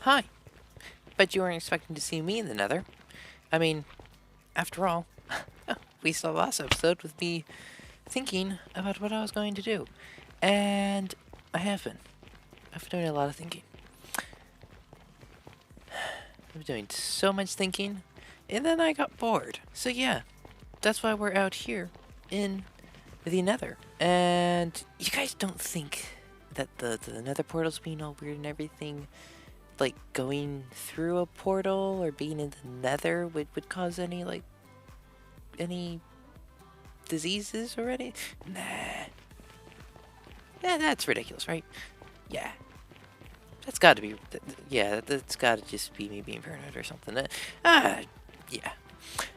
Hi. Bet you weren't expecting to see me in the Nether. I mean, after all, we saw last episode with me thinking about what I was going to do. And I have been. I've been doing a lot of thinking. I've been doing so much thinking, and then I got bored. So yeah, that's why we're out here in the Nether. And you guys don't think that the Nether portal's being all weird and everything, like going through a portal or being in the Nether would cause any diseases or any? Nah. Yeah, that's ridiculous, right? Yeah. That's gotta be, yeah, that's gotta just be me being paranoid or something. Yeah.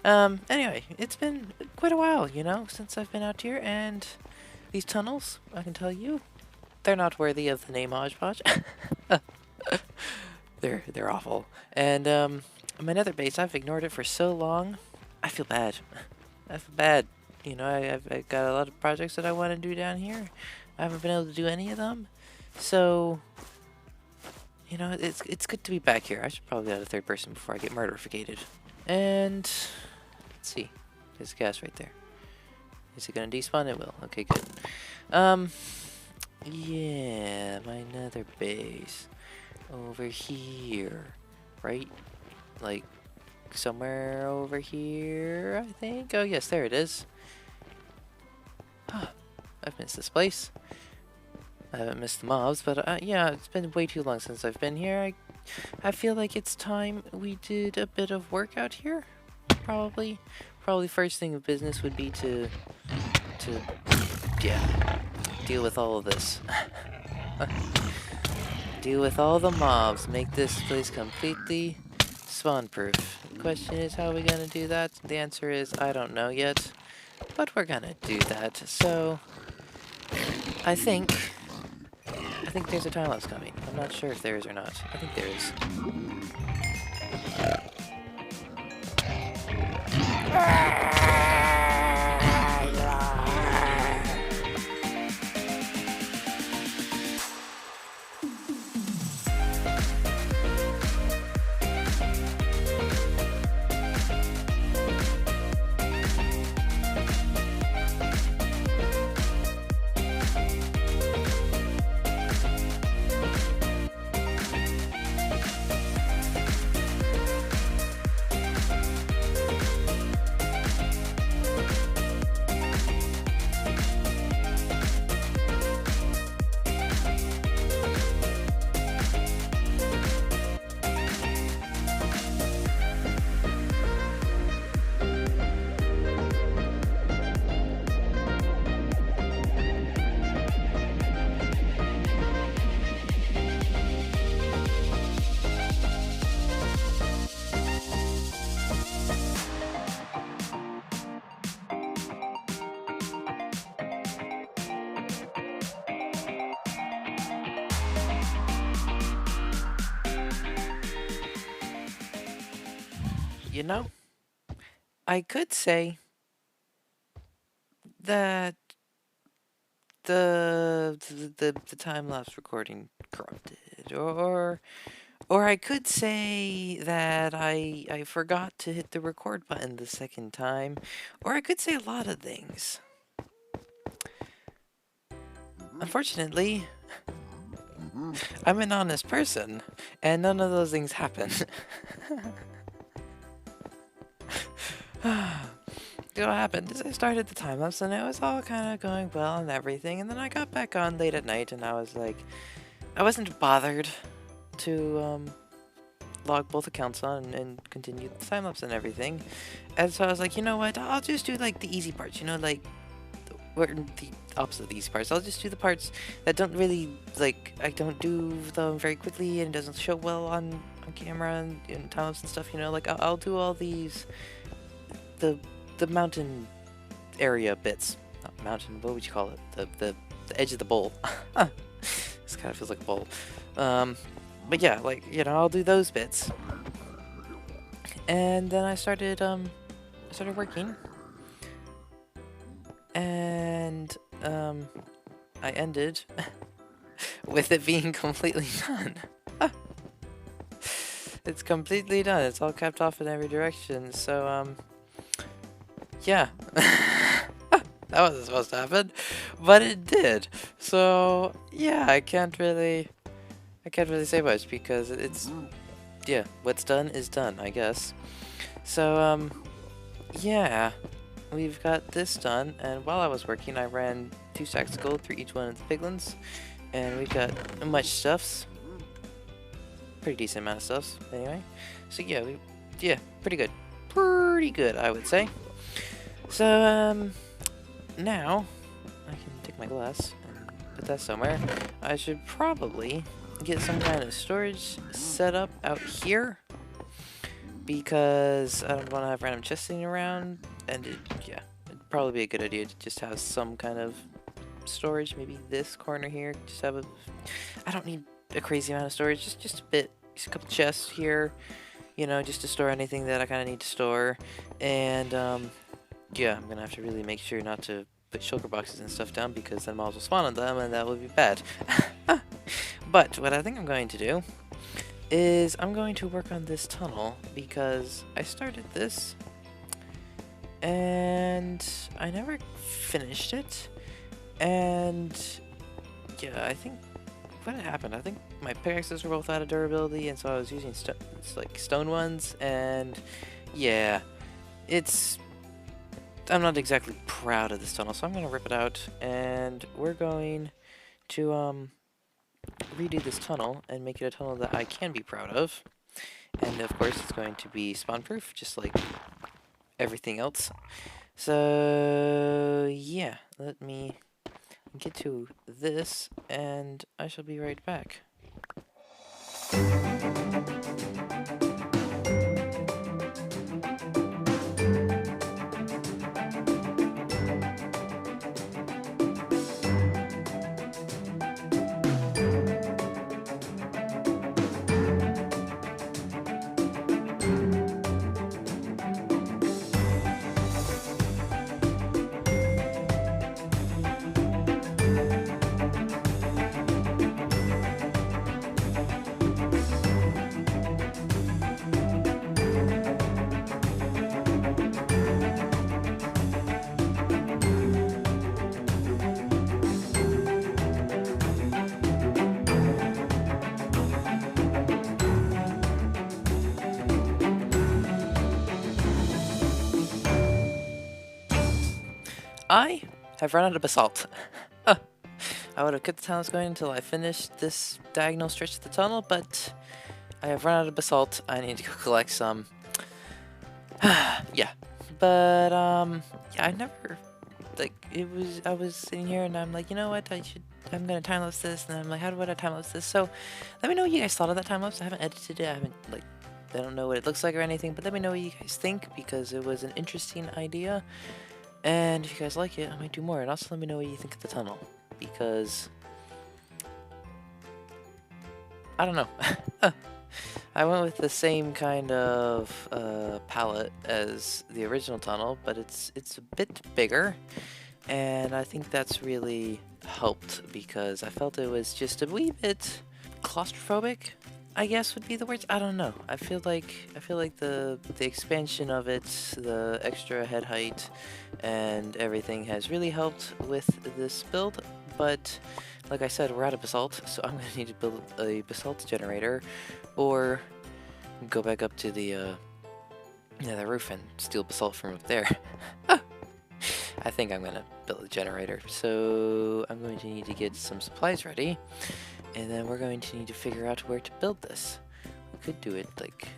Anyway, it's been quite a while, since I've been out here, and these tunnels, I can tell you, they're not worthy of the name HodgePodge. They're awful. And, my nether base, I've ignored it for so long, I feel bad. I feel bad. I've got a lot of projects that I want to do down here. I haven't been able to do any of them. So, it's good to be back here. I should probably add a third person before I get murderificated. And, let's see. There's gas right there. Is it gonna despawn? It will. Okay, good. Yeah, my nether base. Over here. Right? Like, somewhere over here, I think? Oh, yes, there it is. I've missed this place. I haven't missed the mobs, but yeah, it's been way too long since I've been here. I feel like it's time we did a bit of work out here. Probably first thing of business would be to yeah, deal with all of this. Deal with all the mobs, make this place completely spawn-proof. The question is, how are we gonna do that? The answer is, I don't know yet, but we're gonna do that. So, I think there's a time lapse coming. I'm not sure if there is or not. I think there is. You know, I could say that the time lapse recording corrupted, or I could say that I forgot to hit the record button the second time, or I could say a lot of things. Unfortunately, I'm an honest person, and none of those things happen. What happened is I started the time lapse and it was all kind of going well and everything, and then I got back on late at night and I was like, I wasn't bothered to log both accounts on and continue the time lapse and everything, and so I was like, you know what, I'll just do like the easy parts, like the opposite of the easy parts. I'll just do the parts that don't really, like, I don't do them very quickly and it doesn't show well on camera and time lapse and stuff, like I'll do all these the mountain area bits. Not mountain, what would you call it? The edge of the bowl. This kind of feels like a bowl. But yeah, like, I'll do those bits. And then I started working. And I ended with it being completely done. It's completely done. It's all capped off in every direction. So, yeah. That wasn't supposed to happen, but it did. So, yeah, I can't really say much because it's, yeah, what's done is done, I guess. So, yeah, we've got this done, and while I was working, I ran 2 stacks of gold through each one of the piglins, and we've got much stuffs. Pretty decent amount of stuffs, anyway. So, yeah, pretty good. Pretty good, I would say. So, now, I can take my glass and put that somewhere. I should probably get some kind of storage set up out here, because I don't want to have random chests sitting around, and yeah, it'd probably be a good idea to just have some kind of storage. Maybe this corner here, just have I don't need a crazy amount of storage, just a bit, just a couple chests here, you know, just to store anything that I kind of need to store. And yeah, I'm gonna have to really make sure not to put shulker boxes and stuff down, because then mobs will spawn on them, and that would be bad. But what I think I'm going to do is I'm going to work on this tunnel, because I started this and I never finished it. And yeah, I think what had happened, I think my pickaxes were both out of durability, and so I was using stone ones, and yeah, I'm not exactly proud of this tunnel, so I'm gonna rip it out, and we're going to redo this tunnel and make it a tunnel that I can be proud of. And of course it's going to be spawn proof, just like everything else. So yeah, let me get to this and I shall be right back. I have run out of basalt. I would have kept the tunnels going until I finished this diagonal stretch of the tunnel, but I have run out of basalt. I need to go collect some. Yeah, but yeah, I never, like, I was sitting here and I'm like, you know what, I'm gonna time lapse this, and then I'm like, how would I time lapse this? So let me know what you guys thought of that time lapse. I haven't edited it. I don't know what it looks like or anything, but let me know what you guys think, because it was an interesting idea. And if you guys like it, I might do more. And also let me know what you think of the tunnel, because I don't know. I went with the same kind of palette as the original tunnel, but it's a bit bigger, and I think that's really helped, because I felt it was just a wee bit claustrophobic, I guess would be the words. I don't know. I feel like the expansion of it, the extra head height, and everything has really helped with this build. But like I said, we're out of basalt, so I'm gonna need to build a basalt generator, or go back up to the roof and steal basalt from up there. I think I'm gonna build a generator, so I'm going to need to get some supplies ready. And then we're going to need to figure out where to build this. We could do it like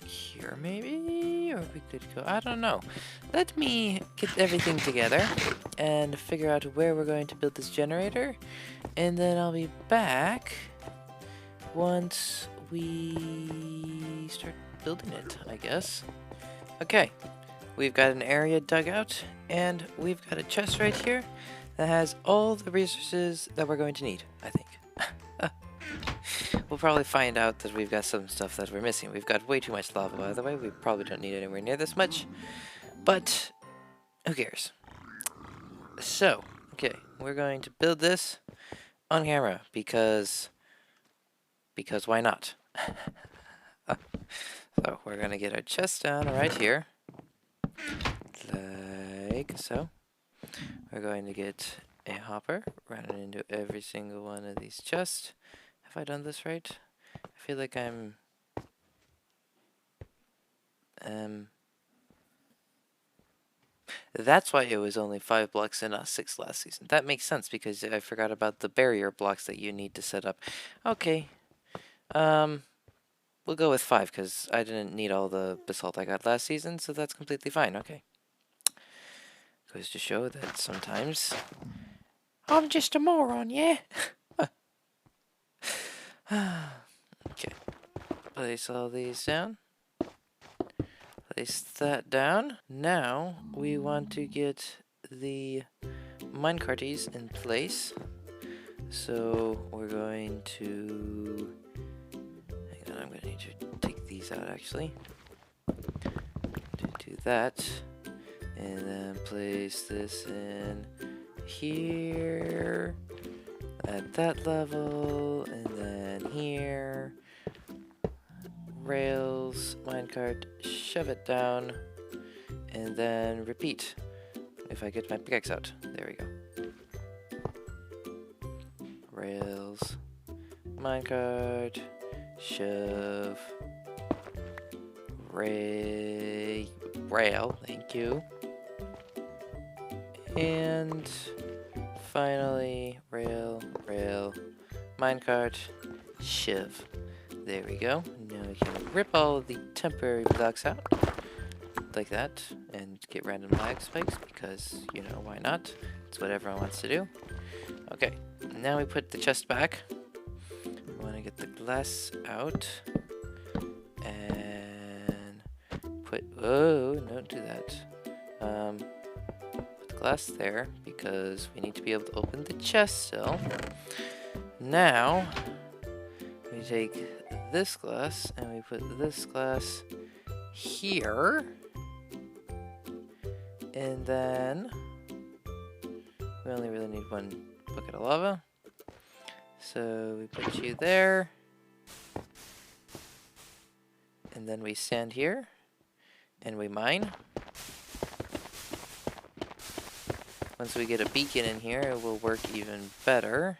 here maybe, or we could go, I don't know. Let me get everything together and figure out where we're going to build this generator, and then I'll be back once we start building it, I guess. Okay, we've got an area dug out, and we've got a chest right here that has all the resources that we're going to need, I think. We'll probably find out that we've got some stuff that we're missing. We've got way too much lava, by the way. We probably don't need anywhere near this much, but who cares? So, okay, we're going to build this on camera, because why not? So we're gonna get our chest down right here, like so. We're going to get a hopper, run it into every single one of these chests. Have I done this right? I feel like I'm... That's why it was only 5 blocks and not 6 last season. That makes sense because I forgot about the barrier blocks that you need to set up. Okay. We'll go with 5 because I didn't need all the basalt I got last season, so that's completely fine. Okay. Goes to show that sometimes I'm just a moron, yeah? Okay. Place all these down. Place that down. Now we want to get the minecarties in place. So we're going to... Hang on, I'm going to need to take these out actually. To do that. And then place this in here. At that level. And then here. Rails, minecart, shove it down, and then repeat. If I get my pickaxe out. There we go. Rails, minecart, shove, rail, thank you. And finally, rail, minecart, shove. There we go. Now we can rip all of the temporary blocks out, like that, and get random lag spikes, because, you know, why not? It's what everyone wants to do. Okay, now we put the chest back. We want to get the glass out, and put, oh, don't do that. Put the glass there, because we need to be able to open the chest still. Now, we take this glass and we put this glass here, and then we only really need 1 bucket of lava, so we put you there, and then we stand here and we mine. Once we get a beacon in here, it will work even better.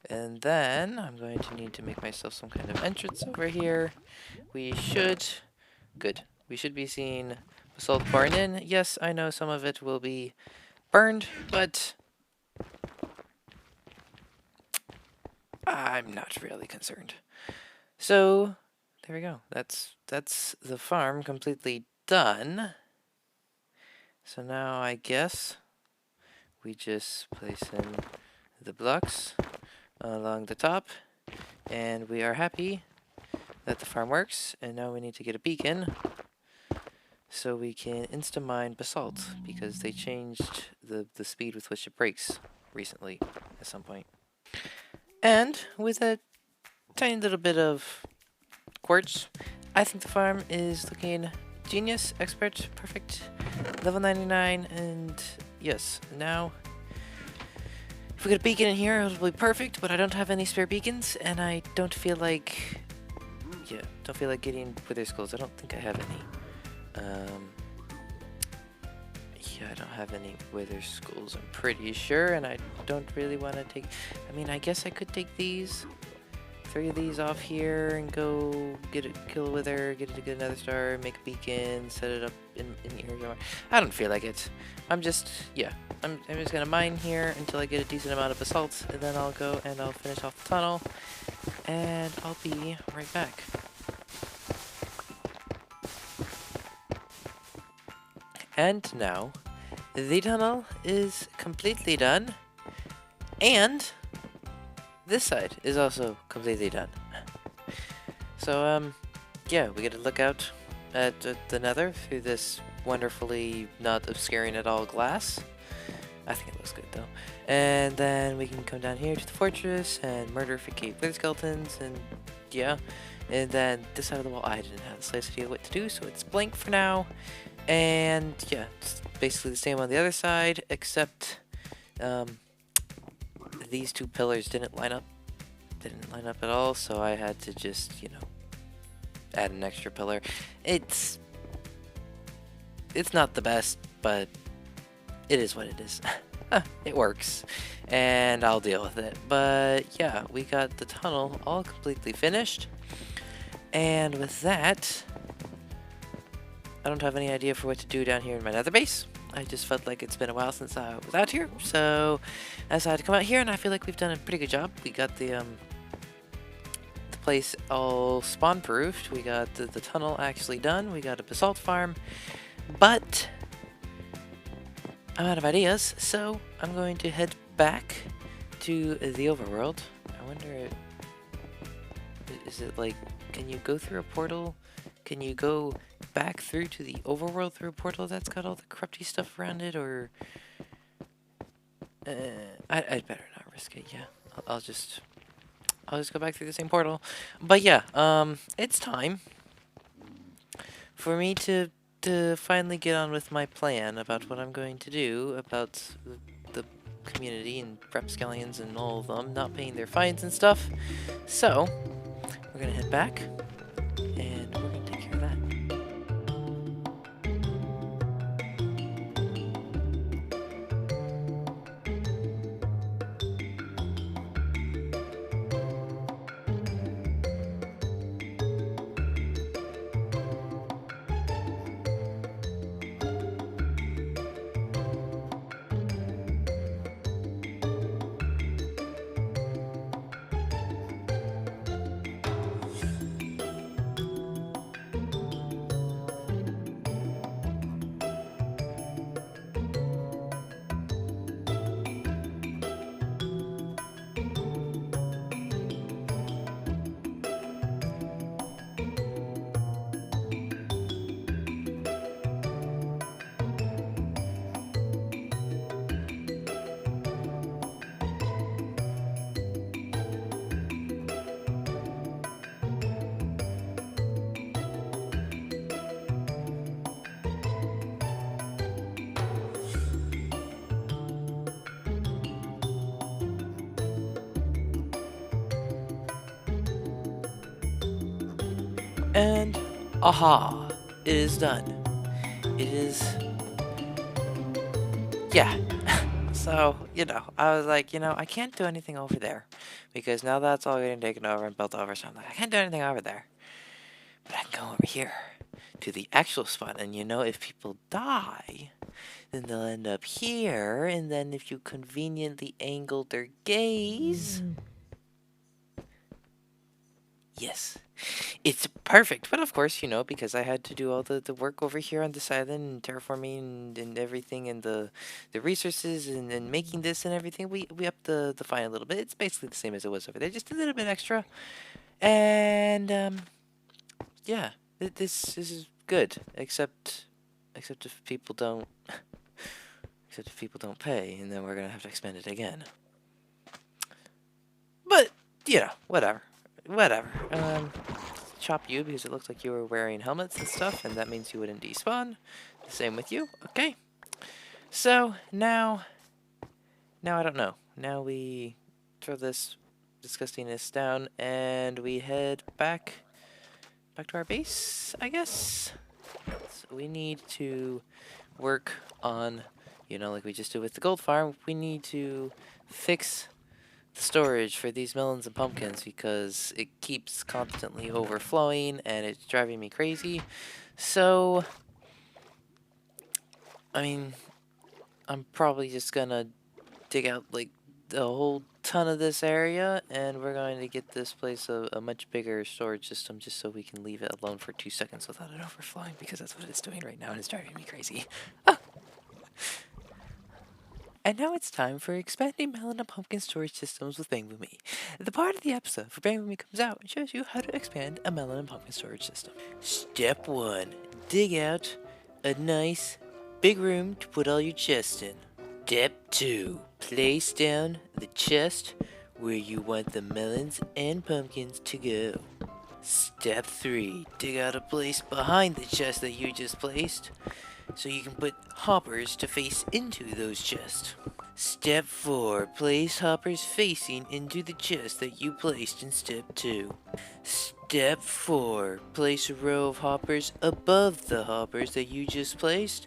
And then I'm going to need to make myself some kind of entrance over here. We should be seeing basalt pouring in. Yes, I know some of it will be burned, but I'm not really concerned. So there we go. That's the farm completely done. So now I guess we just place in the blocks along the top, and we are happy that the farm works. And now we need to get a beacon so we can insta-mine basalt, because they changed the speed with which it breaks recently at some point. And with a tiny little bit of quartz, I think the farm is looking genius, expert, perfect, level 99, and yes, now if we get a beacon in here, it'll be perfect, but I don't have any spare beacons, and I don't feel like... Yeah, don't feel like getting wither skulls. I don't think I have any. Yeah, I don't have any wither skulls, I'm pretty sure, and I don't really want to take... I mean, I guess I could take these, 3 of these off here, and go kill a wither, get another star, make a beacon, set it up in here. I don't feel like it. I'm just gonna mine here until I get a decent amount of basalt, and then I'll go and I'll finish off the tunnel, and I'll be right back. And now, the tunnel is completely done, and this side is also completely done. So, yeah, we get to look out at the nether through this wonderfully not obscuring at all glass. I think it looks good though. And then we can come down here to the fortress and murder wither skeletons, and yeah. And then this side of the wall, I didn't have the slightest idea what to do, so it's blank for now. And yeah, it's basically the same on the other side, except these 2 pillars didn't line up didn't line up at all, so I had to just, you know, add an extra pillar. It's not the best, but it is what it is. It works, and I'll deal with it. But yeah, we got the tunnel all completely finished, and with that, I don't have any idea for what to do down here in my nether base. I just felt like it's been a while since I was out here, so I decided to come out here, and I feel like we've done a pretty good job. We got the place all spawn proofed. We got the tunnel actually done. We got a basalt farm, but I'm out of ideas, so I'm going to head back to the overworld. I wonder, is it like, can you go through a portal? Can you go back through to the overworld through a portal that's got all the corrupty stuff around it, or I'd better not risk it. Yeah, I'll just go back through the same portal. But yeah, it's time for me to finally get on with my plan about what I'm going to do about the community and rapscallions and all of them not paying their fines and stuff. So we're gonna head back and we're gonna take care of that. And aha, it is done. It is, yeah. So, you know, I was like, you know, I can't do anything over there because now that's all getting taken over and built over, so I'm like, I can't do anything over there. But I can go over here to the actual spot, and you know, if people die, then they'll end up here, and then if you conveniently angle their gaze, yes, it's perfect. But of course, you know, because I had to do all the work over here on this island and terraforming and everything, and the resources and making this and everything, we upped the fine a little bit. It's basically the same as it was over there, just a little bit extra. And yeah, this is good, except if people don't pay, and then we're gonna have to expend it again. But you know, whatever. Chop you because it looks like you were wearing helmets and stuff, and that means you wouldn't despawn. The same with you. Okay. So now I don't know. Now we throw this disgustingness down and we head back to our base, I guess. So we need to work on, you know, like we just did with the gold farm, we need to fix the storage for these melons and pumpkins because it keeps constantly overflowing and it's driving me crazy. So, I mean, I'm probably just gonna dig out like a whole ton of this area, and we're going to get this place a much bigger storage system just so we can leave it alone for 2 seconds without it overflowing, because that's what it's doing right now and it's driving me crazy. Ah. And now it's time for expanding melon and pumpkin storage systems with Bangboomme. The part of the episode for Bangboomme comes out and shows you how to expand a melon and pumpkin storage system. Step 1. Dig out a nice big room to put all your chests in. Step 2. Place down the chest where you want the melons and pumpkins to go. Step 3. Dig out a place behind the chest that you just placed so you can put hoppers to face into those chests. Step 4. Place hoppers facing into the chest that you placed in Step 2. Step 4. Place a row of hoppers above the hoppers that you just placed,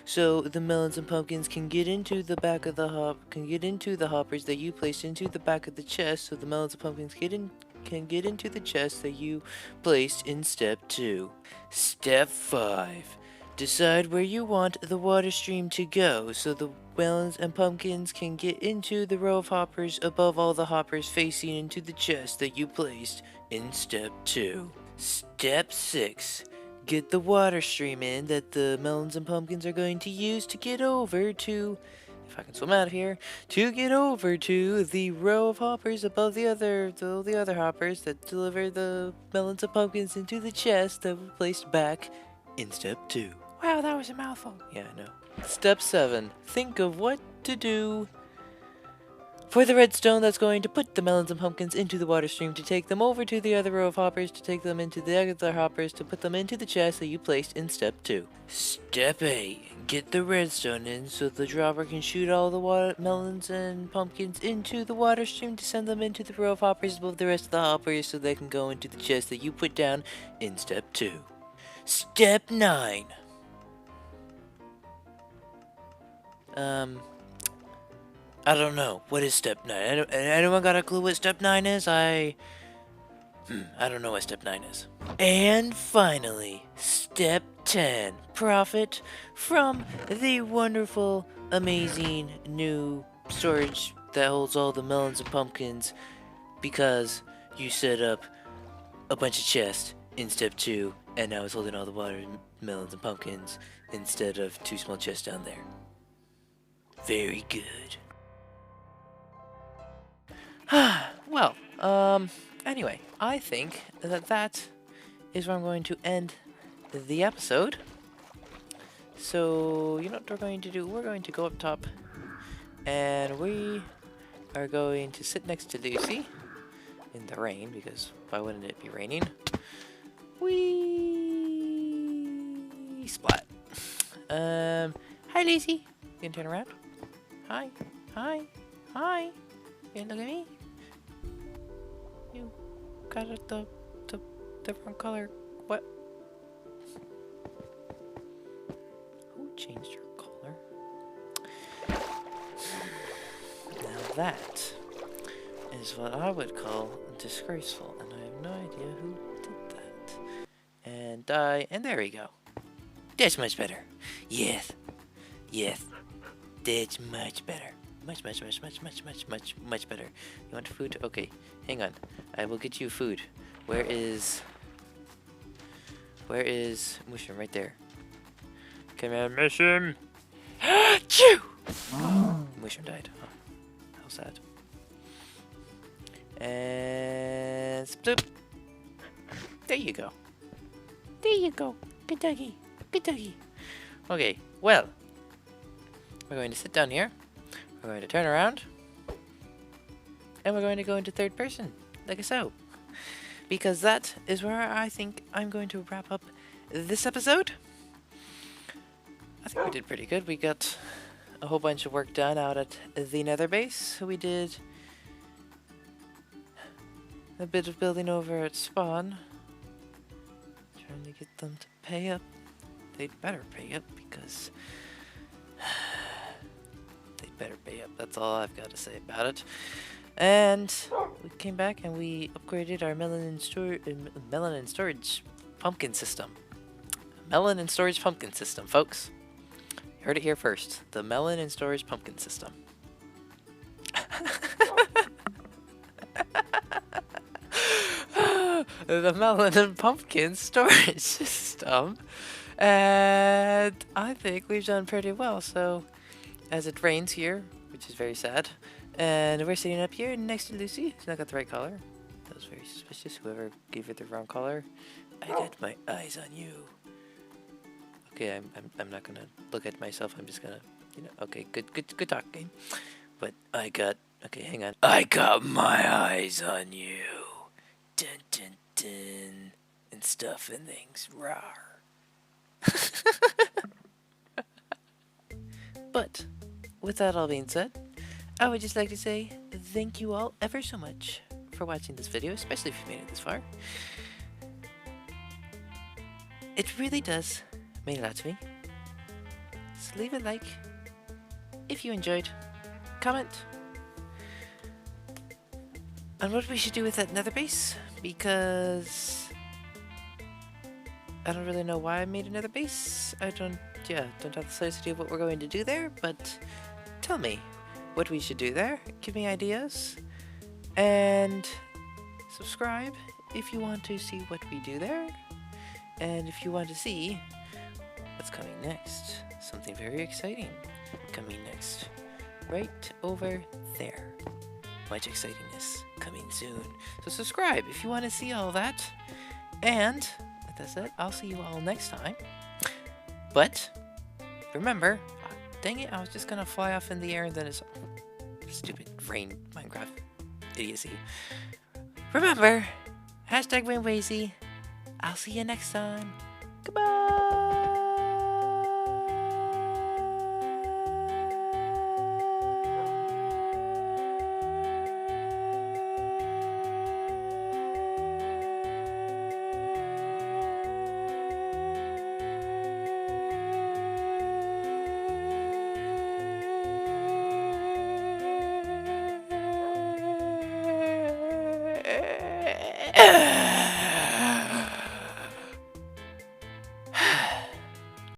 so the melons and pumpkins can get into the back of the hoppers that you placed into the back of the chest, so the melons and pumpkins can get into the chest that you placed in Step 2. Step 5. Decide where you want the water stream to go, so the melons and pumpkins can get into the row of hoppers above all the hoppers facing into the chest that you placed in Step 2. Step 6. Get the water stream in that the melons and pumpkins are going to use to get over to, if I can swim out of here, to get over to the row of hoppers above the other hoppers that deliver the melons and pumpkins into the chest that were placed back in Step 2. Wow, that was a mouthful. Yeah, I know. Step 7. Think of what to do for the redstone that's going to put the melons and pumpkins into the water stream, to take them over to the other row of hoppers, to take them into the other hoppers, to put them into the chest that you placed in Step 2. Step 8. Get the redstone in so the dropper can shoot all the melons and pumpkins into the water stream to send them into the row of hoppers above the rest of the hoppers so they can go into the chest that you put down in Step 2. Step 9. I don't know. What is Step 9? Anyone got a clue what Step 9 is? I don't know what Step 9 is. And finally, Step 10. Profit from the wonderful, amazing new storage that holds all the melons and pumpkins, because you set up a bunch of chests in Step 2, and now it's holding all the watermelons and pumpkins instead of 2 small chests down there. Very good. Well, anyway, I think that is where I'm going to end the episode. So, you know what we're going to do? We're going to go up top, and we are going to sit next to Lucy in the rain, because why wouldn't it be raining? Whee! Splat. Hi, Lucy. You can turn around. Hi. Hi. Hi. You look at me? You got the wrong color. What? Who changed her color? Now that is what I would call disgraceful, and I have no idea who did that. And there we go. That's much better. Yes. Yes. That's much better. Much better. You want food? Okay, hang on. I will get you food. Where is Mushroom? Right there. Come here, Mushroom. Choo! Mushroom died. Oh, how sad. And sploop. There you go. There you go. Good doggy. Good doggy. Okay, well, we're going to sit down here. We're going to turn around, and we're going to go into third person, like so. Because that is where I think I'm going to wrap up this episode. I think we did pretty good. We got a whole bunch of work done out at the Nether base. We did a bit of building over at spawn. Trying to get them to pay up. They'd better pay up, because better pay up. That's all I've got to say about it. And we came back and we upgraded our melon and storage pumpkin system. Melon and storage pumpkin system, folks. You heard it here first. The melon and storage pumpkin system. The melon and pumpkin storage system. And I think we've done pretty well. So, as it rains here, which is very sad, and we're sitting up here next to Lucy, who's not got the right color. That was very suspicious. Whoever gave her the wrong color. I got my eyes on you. Okay, I'm not gonna look at myself. I'm just gonna, okay, good talk, game. But okay, hang on. I got my eyes on you. Dun dun dun, and stuff and things. Rawr. But with that all being said, I would just like to say thank you all ever so much for watching this video, especially if you made it this far. It really does mean a lot to me. So leave a like if you enjoyed. Comment on what we should do with that nether base, because I don't really know why I made another base. I don't have the slightest idea what we're going to do there, but tell me what we should do there. Give me ideas. And subscribe if you want to see what we do there. And if you want to see what's coming next. Something very exciting coming next. Right over there. Much excitingness coming soon. So subscribe if you want to see all that. And that's it. I'll see you all next time. But remember, dang it, I was just gonna fly off in the air and then it's stupid rain Minecraft idiocy. Remember, #WayneWazy. I'll see you next time. Goodbye.